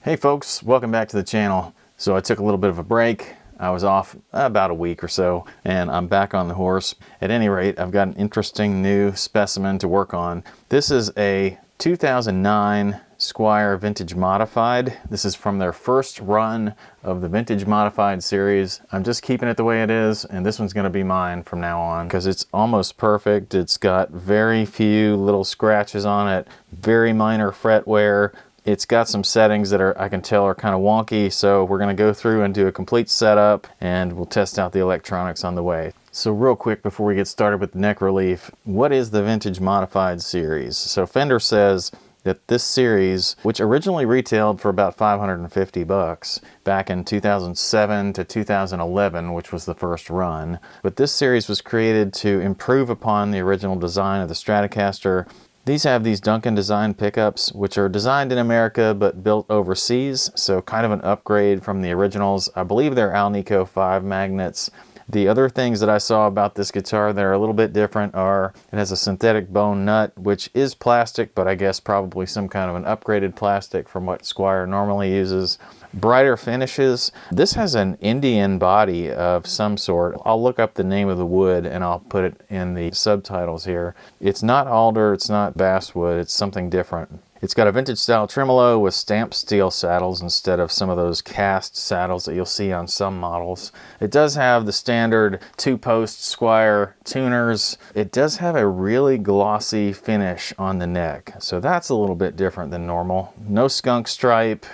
Hey folks, welcome back to the channel. So I took a little bit of a break. I was off about a week or so, and I'm back on the horse. At any rate, I've got an interesting new specimen to work on. This is a 2009 Squier Vintage Modified. This is from their first run of the Vintage Modified series. I'm just keeping it the way it is, and this one's gonna be mine from now on because it's almost perfect. It's got very few little scratches on it, very minor fret wear. It's got some settings that I can tell are kind of wonky, so we're going to go through and do a complete setup and we'll test out the electronics on the way. So real quick before we get started with the neck relief, what is the Vintage Modified series? So Fender says that this series, which originally retailed for about 550 bucks back in 2007 to 2011, which was the first run, but this series was created to improve upon the original design of the Stratocaster. These have these Duncan design pickups, which are designed in America but built overseas, so kind of an upgrade from the originals. I believe they're Alnico 5 magnets. The other things that I saw about this guitar that are a little bit different are it has a synthetic bone nut, which is plastic, but I guess probably some kind of an upgraded plastic from what Squier normally uses. Brighter finishes. This has an Indian body of some sort. I'll look up the name of the wood and I'll put it in the subtitles here. It's not alder, it's not basswood, it's something different. It's got a vintage style tremolo with stamped steel saddles instead of some of those cast saddles that you'll see on some models. It does have the standard 2-post Squier tuners. It does have a really glossy finish on the neck, so that's a little bit different than normal. No skunk stripe,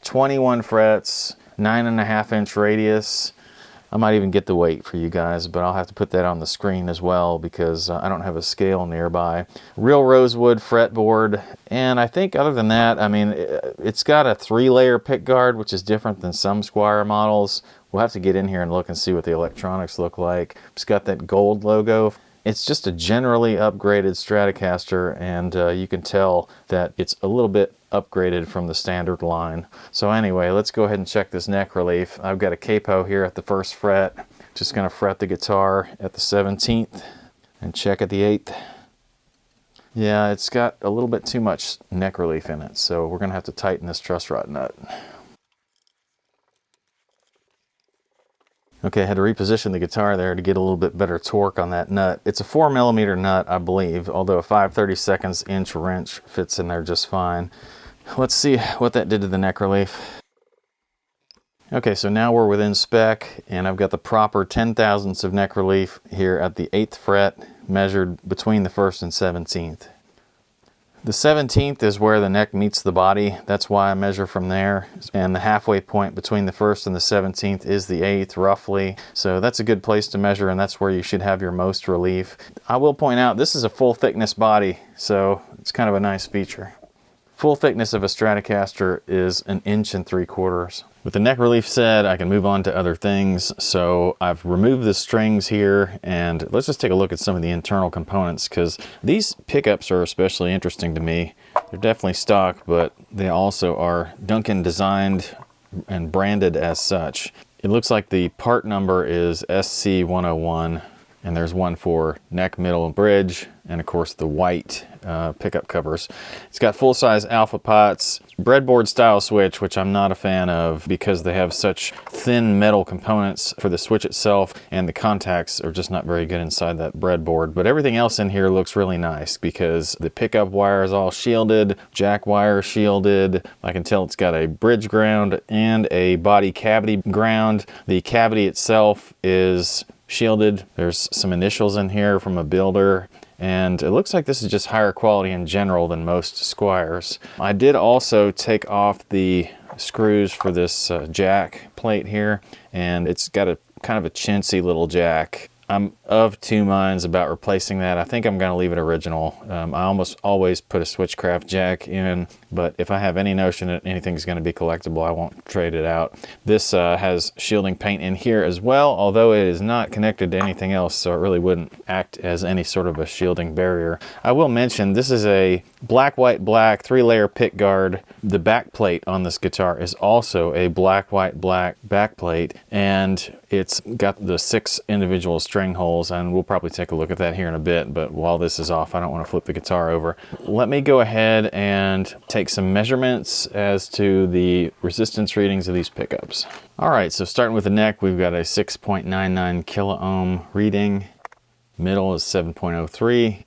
21 frets, 9.5-inch radius. I might even get the weight for you guys, but I'll have to put that on the screen as well because I don't have a scale nearby. Real rosewood fretboard, and I think other than that, I mean, it's got a 3-layer pickguard, which is different than some Squier models. We'll have to get in here and look and see what the electronics look like. It's got that gold logo. It's just a generally upgraded Stratocaster, and you can tell that it's a little bit upgraded from the standard line. So anyway, let's go ahead and check this neck relief. I've got a capo here at the 1st fret. Just going to fret the guitar at the 17th and check at the 8th. Yeah, it's got a little bit too much neck relief in it, so we're going to have to tighten this truss rod nut. Okay, I had to reposition the guitar there to get a little bit better torque on that nut. It's a 4mm nut, I believe, although a 5/32 inch wrench fits in there just fine. Let's see what that did to the neck relief. Okay, so now we're within spec, and I've got the proper 10/1000ths of neck relief here at the 8th fret, measured between the 1st and 17th. The 17th is where the neck meets the body. That's why I measure from there. And the halfway point between the 1st and the 17th is the 8th, roughly. So that's a good place to measure, and that's where you should have your most relief. I will point out, this is a full thickness body, so it's kind of a nice feature. Full thickness of a Stratocaster is 1.75 inches. With the neck relief set, I can move on to other things. So I've removed the strings here, and let's just take a look at some of the internal components, because these pickups are especially interesting to me. They're definitely stock, but they also are Duncan designed and branded as such. It looks like the part number is SC101, and there's one for neck, middle, and bridge, and of course the white pickup covers. It's got full-size alpha pots, breadboard style switch, which I'm not a fan of because they have such thin metal components for the switch itself, and the contacts are just not very good inside that breadboard. But everything else in here looks really nice because the pickup wire is all shielded, jack wire shielded. I can tell it's got a bridge ground and a body cavity ground. The cavity itself is shielded. There's some initials in here from a builder, and it looks like this is just higher quality in general than most Squiers. I did also take off the screws for this jack plate here, and it's got a kind of a chintzy little jack. I'm of two minds about replacing that. I think I'm going to leave it original. I almost always put a Switchcraft jack in, but if I have any notion that anything's going to be collectible, I won't trade it out. This has shielding paint in here as well, although it is not connected to anything else, so it really wouldn't act as any sort of a shielding barrier. I will mention this is a black, white, black 3-layer pick guard. The back plate on this guitar is also a black, white, black back plate, and it's got the 6 individual string holes, and we'll probably take a look at that here in a bit, but while this is off, I don't want to flip the guitar over. Let me go ahead and take some measurements as to the resistance readings of these pickups. All right, so starting with the neck, we've got a 6.99 kilo ohm reading. Middle is 7.03,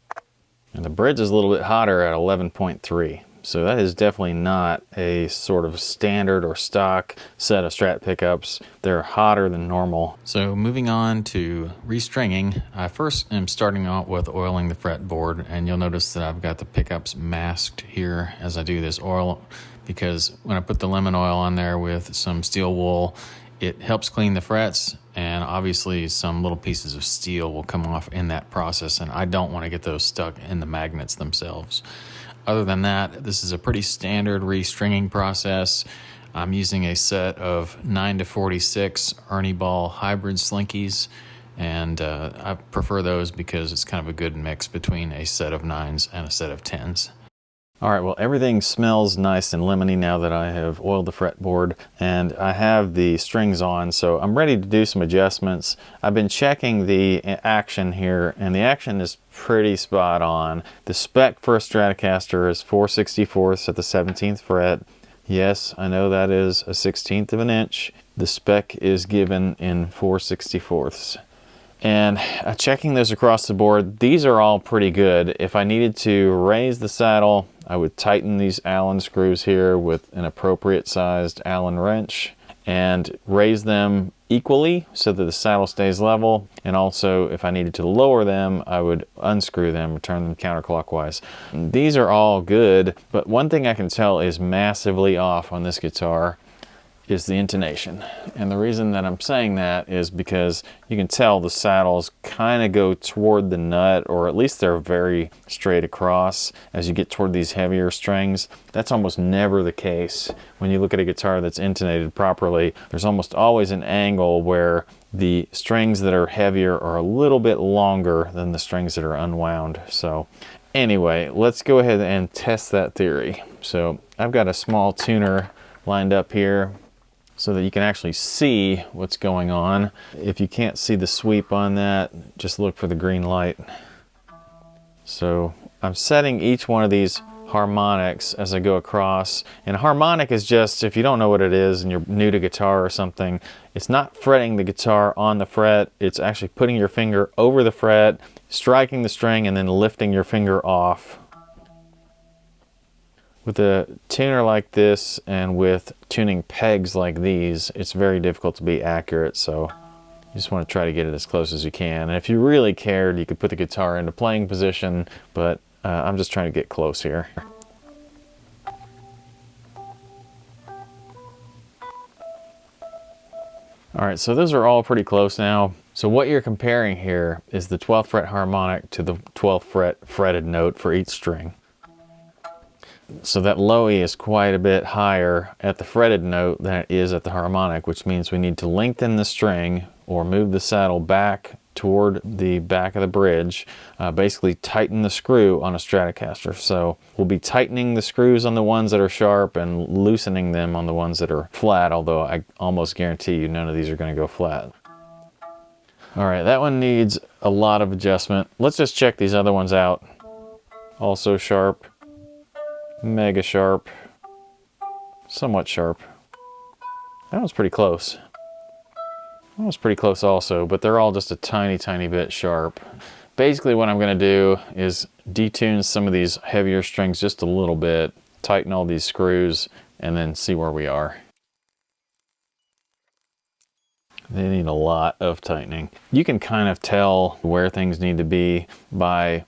and the bridge is a little bit hotter at 11.3. So that is definitely not a sort of standard or stock set of Strat pickups. They're hotter than normal. So moving on to restringing, I first am starting out with oiling the fretboard, and you'll notice that I've got the pickups masked here as I do this oil, because when I put the lemon oil on there with some steel wool, it helps clean the frets, and obviously some little pieces of steel will come off in that process, and I don't want to get those stuck in the magnets themselves. Other than that, this is a pretty standard restringing process. I'm using a set of 9 to 46 Ernie Ball hybrid slinkies, and I prefer those because it's kind of a good mix between a set of 9s and a set of 10s. All right, well, everything smells nice and lemony now that I have oiled the fretboard, and I have the strings on, so I'm ready to do some adjustments. I've been checking the action here, and the action is pretty spot on. The spec for a Stratocaster is 4/64 at the 17th fret. Yes, I know that is a 1/16 of an inch. The spec is given in 4/64. And checking those across the board, these are all pretty good. If I needed to raise the saddle, I would tighten these Allen screws here with an appropriate sized Allen wrench and raise them equally so that the saddle stays level. And also, if I needed to lower them, I would unscrew them or turn them counterclockwise. These are all good, but one thing I can tell is massively off on this guitar is the intonation. And the reason that I'm saying that is because you can tell the saddles kind of go toward the nut, or at least they're very straight across as you get toward these heavier strings. That's almost never the case when you look at a guitar that's intonated properly. There's almost always an angle where the strings that are heavier are a little bit longer than the strings that are unwound. So anyway, let's go ahead and test that theory. So I've got a small tuner lined up here so that you can actually see what's going on. If you can't see the sweep on that, just look for the green light. So I'm setting each one of these harmonics as I go across. And a harmonic is just, if you don't know what it is and you're new to guitar or something, it's not fretting the guitar on the fret, it's actually putting your finger over the fret, striking the string, and then lifting your finger off. With a tuner like this and with tuning pegs like these, it's very difficult to be accurate, so you just want to try to get it as close as you can. And if you really cared, you could put the guitar into playing position, but I'm just trying to get close here. All right, so those are all pretty close now. So what you're comparing here is the 12th fret harmonic to the 12th fret fretted note for each string. So that low E is quite a bit higher at the fretted note than it is at the harmonic, which means we need to lengthen the string or move the saddle back toward the back of the bridge, basically tighten the screw on a Stratocaster. So we'll be tightening the screws on the ones that are sharp and loosening them on the ones that are flat, although I almost guarantee you none of these are going to go flat. All right, that one needs a lot of adjustment. Let's just check these other ones out. Also sharp. Mega sharp, somewhat sharp. That one's pretty close. That was pretty close also, but they're all just a tiny bit sharp. Basically what I'm going to do is detune some of these heavier strings just a little bit, tighten all these screws, and then see where we are. They need a lot of tightening. You can kind of tell where things need to be by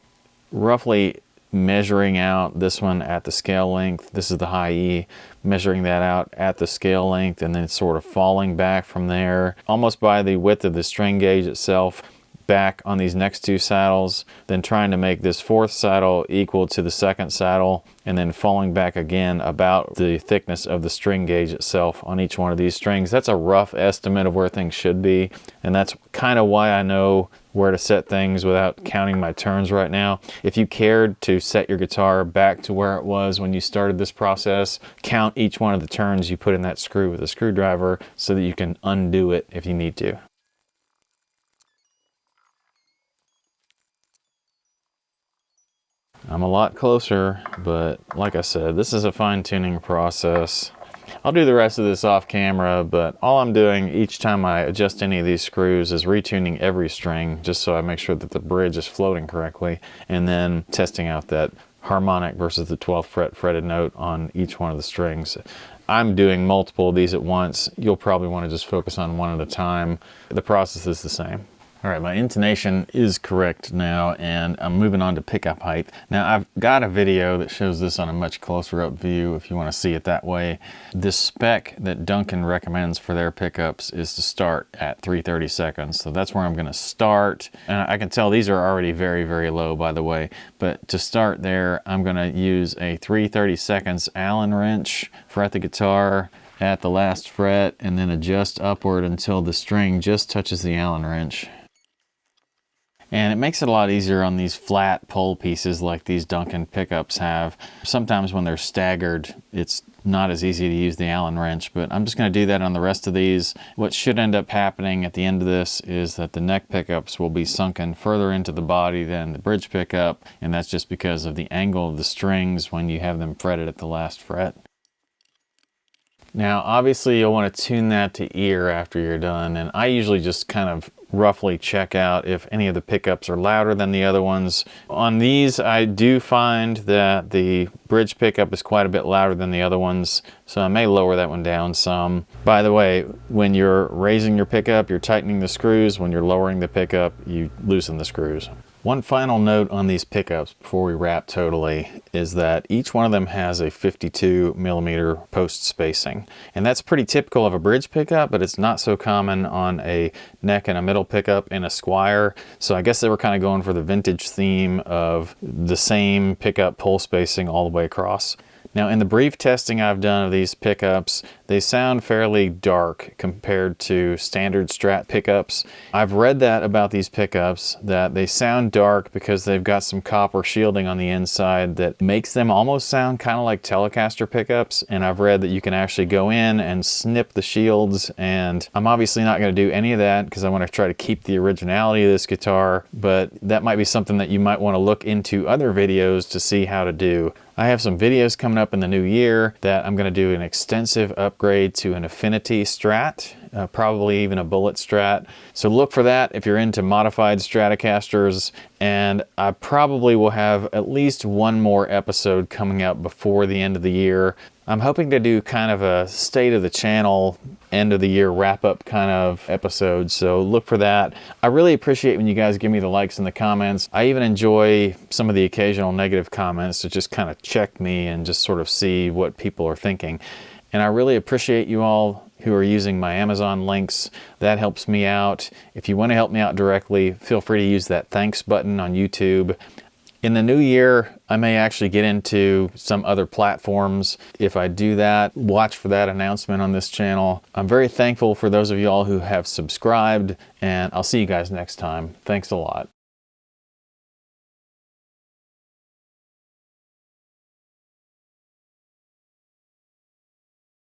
roughly measuring out this one at the scale length. This is the high E, measuring that out at the scale length and then sort of falling back from there almost by the width of the string gauge itself back on these next two saddles, then trying to make this fourth saddle equal to the second saddle, and then falling back again about the thickness of the string gauge itself on each one of these strings. That's a rough estimate of where things should be, and that's kind of why I know where to set things without counting my turns right now. If you cared to set your guitar back to where it was when you started this process, count each one of the turns you put in that screw with a screwdriver so that you can undo it if you need to. I'm a lot closer, but like I said, this is a fine-tuning process. I'll do the rest of this off camera, but all I'm doing each time I adjust any of these screws is retuning every string just so I make sure that the bridge is floating correctly, and then testing out that harmonic versus the 12th fret fretted note on each one of the strings. I'm doing multiple of these at once. You'll probably want to just focus on one at a time. The process is the same. All right, my intonation is correct now, and I'm moving on to pickup height. Now, I've got a video that shows this on a much closer up view if you want to see it that way. The spec that Duncan recommends for their pickups is to start at 330 seconds. So that's where I'm going to start. And I can tell these are already very, very low, by the way. But to start there, I'm going to use a 330 seconds Allen wrench, fret the guitar at the last fret, and then adjust upward until the string just touches the Allen wrench. And it makes it a lot easier on these flat pole pieces like these Duncan pickups have. Sometimes when they're staggered, it's not as easy to use the Allen wrench, but I'm just going to do that on the rest of these. What should end up happening at the end of this is that the neck pickups will be sunken further into the body than the bridge pickup, and that's just because of the angle of the strings when you have them fretted at the last fret. Now, obviously you'll want to tune that to ear after you're done, and I usually just kind of roughly check out if any of the pickups are louder than the other ones. On these, I do find that the bridge pickup is quite a bit louder than the other ones, so I may lower that one down some. By the way, when you're raising your pickup, you're tightening the screws. When you're lowering the pickup, you loosen the screws. One final note on these pickups before we wrap totally is that each one of them has a 52 millimeter post spacing. And that's pretty typical of a bridge pickup, but it's not so common on a neck and a middle pickup in a Squier. So I guess they were kind of going for the vintage theme of the same pickup pole spacing all the way across. Now, in the brief testing I've done of these pickups, they sound fairly dark compared to standard Strat pickups. I've read that about these pickups, that they sound dark because they've got some copper shielding on the inside that makes them almost sound kind of like Telecaster pickups. And I've read that you can actually go in and snip the shields, and I'm obviously not going to do any of that because I want to try to keep the originality of this guitar, but that might be something that you might want to look into other videos to see how to do. I have some videos coming up in the new year that I'm going to do an extensive upgrade to an Affinity Strat, probably even a Bullet Strat. So look for that if you're into modified Stratocasters, and I probably will have at least one more episode coming out before the end of the year. I'm hoping to do kind of a state of the channel, end of the year wrap up kind of episode, so look for that. I really appreciate when you guys give me the likes and the comments. I even enjoy some of the occasional negative comments to just kind of check me and just sort of see what people are thinking. And I really appreciate you all who are using my Amazon links. That helps me out. If you want to help me out directly, feel free to use that thanks button on YouTube. In the new year, I may actually get into some other platforms. If I do that, watch for that announcement on this channel. I'm very thankful for those of y'all who have subscribed, and I'll see you guys next time. Thanks a lot.